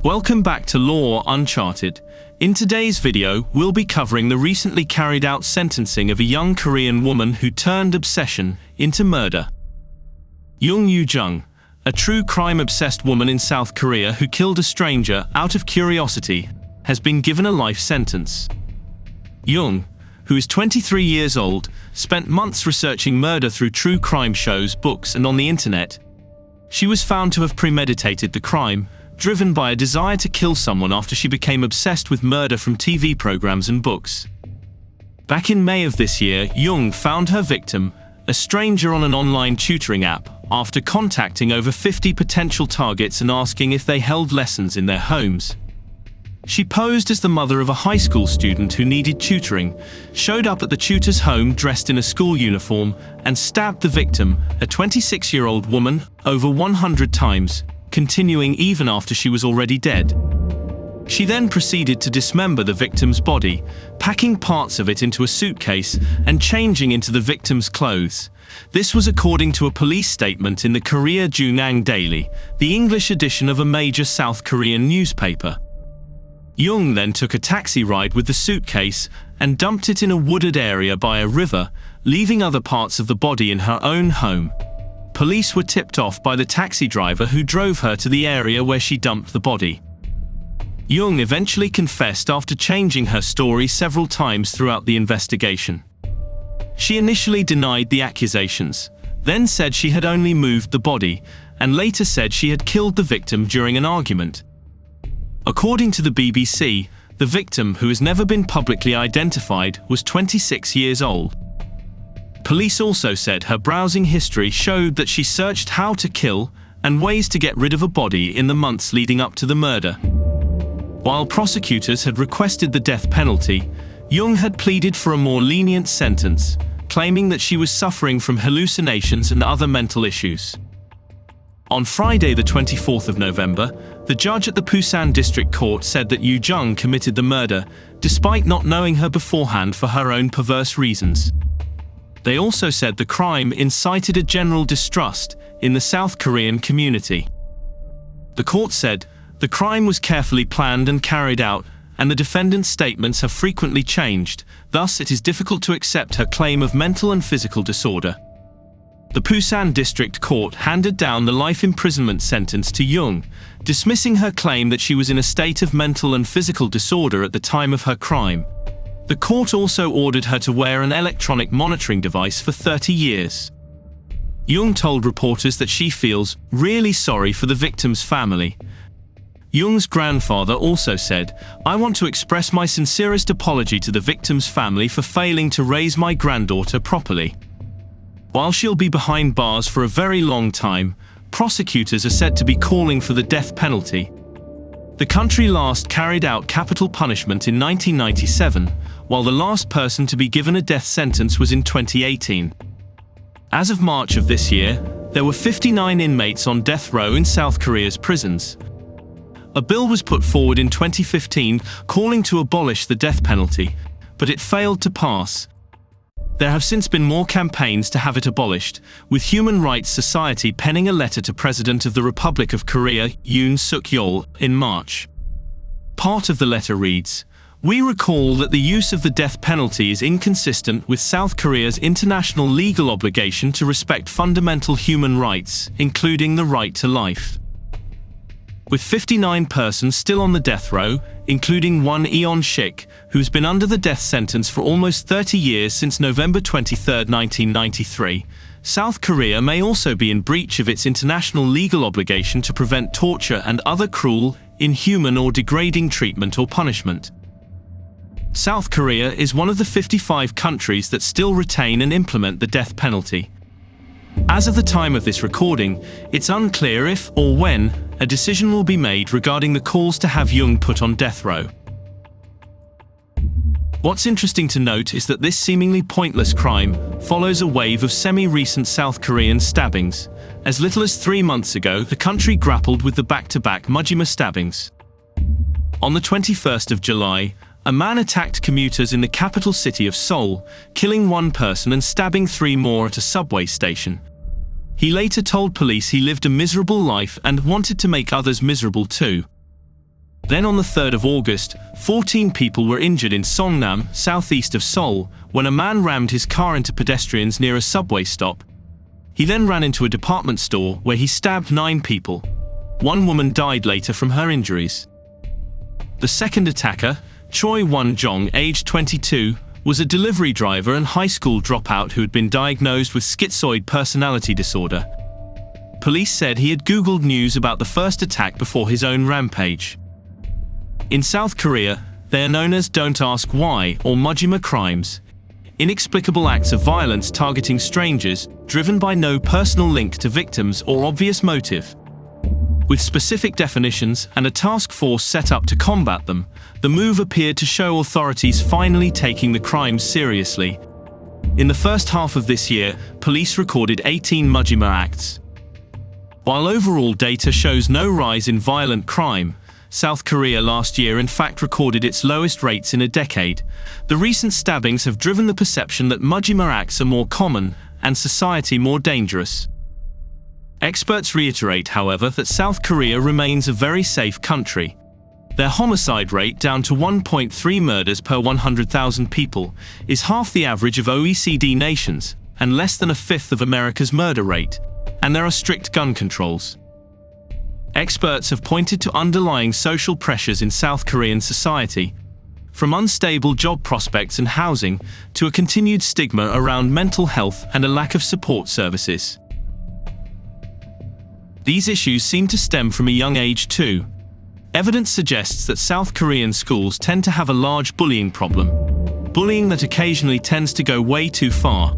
Welcome back to Law Uncharted. In today's video, we'll be covering the recently carried out sentencing of a young Korean woman who turned obsession into murder. Jung Yoo-jung, a true crime-obsessed woman in South Korea who killed a stranger out of curiosity, has been given a life sentence. Jung, who is 23 years old, spent months researching murder through true crime shows, books, and on the internet. She was found to have premeditated the crime, driven by a desire to kill someone after she became obsessed with murder from TV programs and books. Back in May of this year, Jung found her victim, a stranger on an online tutoring app, after contacting over 50 potential targets and asking if they held lessons in their homes. She posed as the mother of a high school student who needed tutoring, showed up at the tutor's home dressed in a school uniform, and stabbed the victim, a 26-year-old woman, over 100 times, continuing even after she was already dead. She then proceeded to dismember the victim's body, packing parts of it into a suitcase and changing into the victim's clothes. This was according to a police statement in the Korea Jungang Daily, the English edition of a major South Korean newspaper. Jung then took a taxi ride with the suitcase and dumped it in a wooded area by a river, leaving other parts of the body in her own home. Police were tipped off by the taxi driver who drove her to the area where she dumped the body. Jung eventually confessed after changing her story several times throughout the investigation. She initially denied the accusations, then said she had only moved the body, and later said she had killed the victim during an argument. According to the BBC, the victim, who has never been publicly identified, was 26 years old. Police also said her browsing history showed that she searched how to kill and ways to get rid of a body in the months leading up to the murder. While prosecutors had requested the death penalty, Jung had pleaded for a more lenient sentence, claiming that she was suffering from hallucinations and other mental issues. On Friday, the 24th of November, the judge at the Busan District Court said that Yoo-jung committed the murder, despite not knowing her beforehand for her own perverse reasons. They also said the crime incited a general distrust in the South Korean community. The court said, the crime was carefully planned and carried out, and the defendant's statements have frequently changed, thus it is difficult to accept her claim of mental and physical disorder. The Busan District Court handed down the life imprisonment sentence to Jung, dismissing her claim that she was in a state of mental and physical disorder at the time of her crime. The court also ordered her to wear an electronic monitoring device for 30 years. Jung told reporters that she feels really sorry for the victim's family. Jung's grandfather also said, "I want to express my sincerest apology to the victim's family for failing to raise my granddaughter properly." While she'll be behind bars for a very long time, prosecutors are said to be calling for the death penalty. The country last carried out capital punishment in 1997, while the last person to be given a death sentence was in 2018. As of March of this year, there were 59 inmates on death row in South Korea's prisons. A bill was put forward in 2015 calling to abolish the death penalty, but it failed to pass. There have since been more campaigns to have it abolished, with Human Rights Society penning a letter to President of the Republic of Korea, Yoon Suk-yeol, in March. Part of the letter reads, "We recall that the use of the death penalty is inconsistent with South Korea's international legal obligation to respect fundamental human rights, including the right to life." With 59 persons still on the death row, including one Eon Shik, who's been under the death sentence for almost 30 years since November 23, 1993, South Korea may also be in breach of its international legal obligation to prevent torture and other cruel, inhuman or degrading treatment or punishment. South Korea is one of the 55 countries that still retain and implement the death penalty. As of the time of this recording, it's unclear if, or when, a decision will be made regarding the calls to have Jung put on death row. What's interesting to note is that this seemingly pointless crime follows a wave of semi-recent South Korean stabbings. As little as 3 months ago, the country grappled with the back-to-back Mudjima Stabbings. On the 21st of July, a man attacked commuters in the capital city of Seoul, killing one person and stabbing 3 more at a subway station. He later told police he lived a miserable life and wanted to make others miserable too. Then on the 3rd of August, 14 people were injured in Songnam, southeast of Seoul, when a man rammed his car into pedestrians near a subway stop. He then ran into a department store where he stabbed 9 people. One woman died later from her injuries. The second attacker, Choi Won-jong, aged 22, was a delivery driver and high school dropout who had been diagnosed with schizoid personality disorder. Police said he had Googled news about the first attack before his own rampage. In South Korea, they are known as "Don't Ask Why" or Mudjima crimes, inexplicable acts of violence targeting strangers, driven by no personal link to victims or obvious motive. With specific definitions and a task force set up to combat them, the move appeared to show authorities finally taking the crimes seriously. In the first half of this year, police recorded 18 Mudjima acts. While overall data shows no rise in violent crime, South Korea last year in fact recorded its lowest rates in a decade. The recent stabbings have driven the perception that Mudjima acts are more common and society more dangerous. Experts reiterate, however, that South Korea remains a very safe country. Their homicide rate, down to 1.3 murders per 100,000 people, is half the average of OECD nations and less than a fifth of America's murder rate, and there are strict gun controls. Experts have pointed to underlying social pressures in South Korean society, from unstable job prospects and housing to a continued stigma around mental health and a lack of support services. These issues seem to stem from a young age too. Evidence suggests that South Korean schools tend to have a large bullying problem, bullying that occasionally tends to go way too far.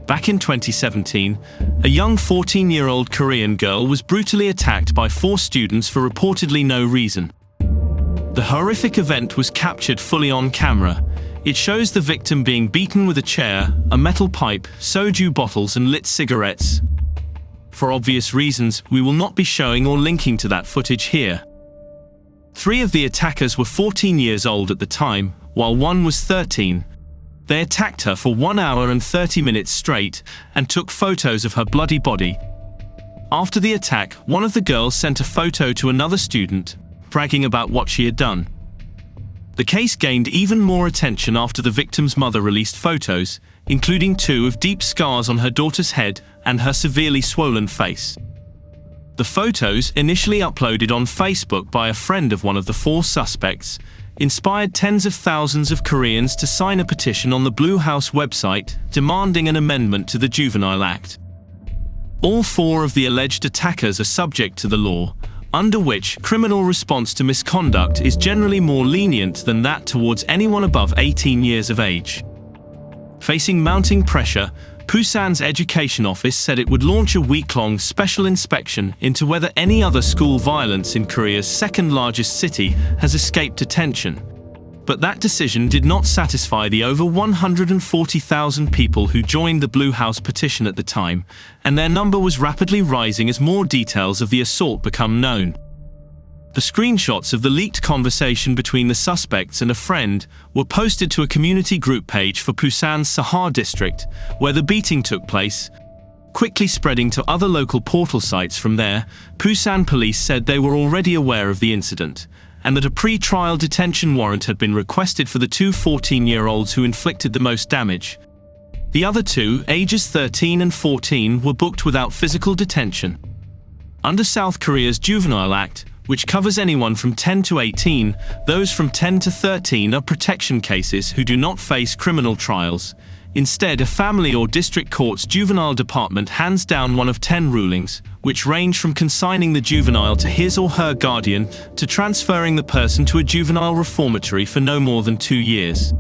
Back in 2017, a young 14-year-old Korean girl was brutally attacked by 4 students for reportedly no reason. The horrific event was captured fully on camera. It shows the victim being beaten with a chair, a metal pipe, soju bottles and lit cigarettes. For obvious reasons, we will not be showing or linking to that footage here. 3 of the attackers were 14 years old at the time, while one was 13. They attacked her for 1 hour and 30 minutes straight and took photos of her bloody body. After the attack, one of the girls sent a photo to another student, bragging about what she had done. The case gained even more attention after the victim's mother released photos, including 2 of deep scars on her daughter's head and her severely swollen face. The photos, initially uploaded on Facebook by a friend of one of the 4 suspects, inspired tens of thousands of Koreans to sign a petition on the Blue House website demanding an amendment to the Juvenile Act. All 4 of the alleged attackers are subject to the law, under which criminal response to misconduct is generally more lenient than that towards anyone above 18 years of age. Facing mounting pressure, Busan's education office said it would launch a week-long special inspection into whether any other school violence in Korea's second-largest city has escaped attention. But that decision did not satisfy the over 140,000 people who joined the Blue House petition at the time, and their number was rapidly rising as more details of the assault become known. The screenshots of the leaked conversation between the suspects and a friend were posted to a community group page for Busan's Sahar district, where the beating took place, quickly spreading to other local portal sites from there. Busan police said they were already aware of the incident, and that a pre-trial detention warrant had been requested for the 2 14-year-olds who inflicted the most damage. The other 2, ages 13 and 14, were booked without physical detention. Under South Korea's Juvenile Act, which covers anyone from 10 to 18, those from 10 to 13 are protection cases who do not face criminal trials. Instead, a family or district court's juvenile department hands down one of 10 rulings, which range from consigning the juvenile to his or her guardian to transferring the person to a juvenile reformatory for no more than 2 years.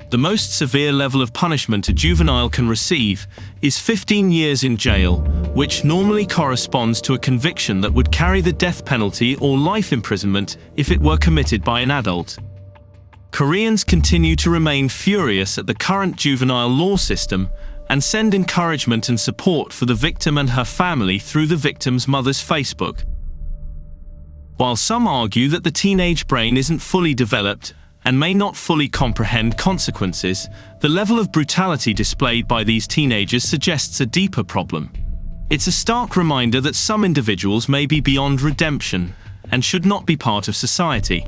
The most severe level of punishment a juvenile can receive is 15 years in jail, which normally corresponds to a conviction that would carry the death penalty or life imprisonment if it were committed by an adult. Koreans continue to remain furious at the current juvenile law system and send encouragement and support for the victim and her family through the victim's mother's Facebook. While some argue that the teenage brain isn't fully developed and may not fully comprehend consequences, the level of brutality displayed by these teenagers suggests a deeper problem. It's a stark reminder that some individuals may be beyond redemption, and should not be part of society.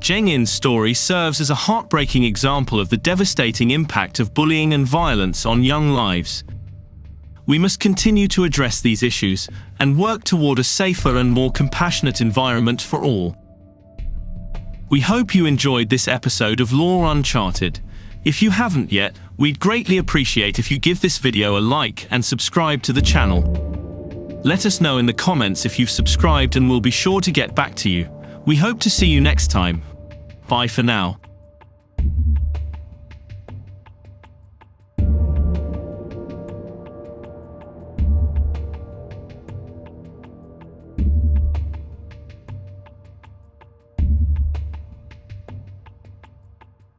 Jung In's story serves as a heartbreaking example of the devastating impact of bullying and violence on young lives. We must continue to address these issues and work toward a safer and more compassionate environment for all. We hope you enjoyed this episode of Law Uncharted. If you haven't yet, we'd greatly appreciate if you give this video a like and subscribe to the channel. Let us know in the comments if you've subscribed and we'll be sure to get back to you. We hope to see you next time. Bye for now.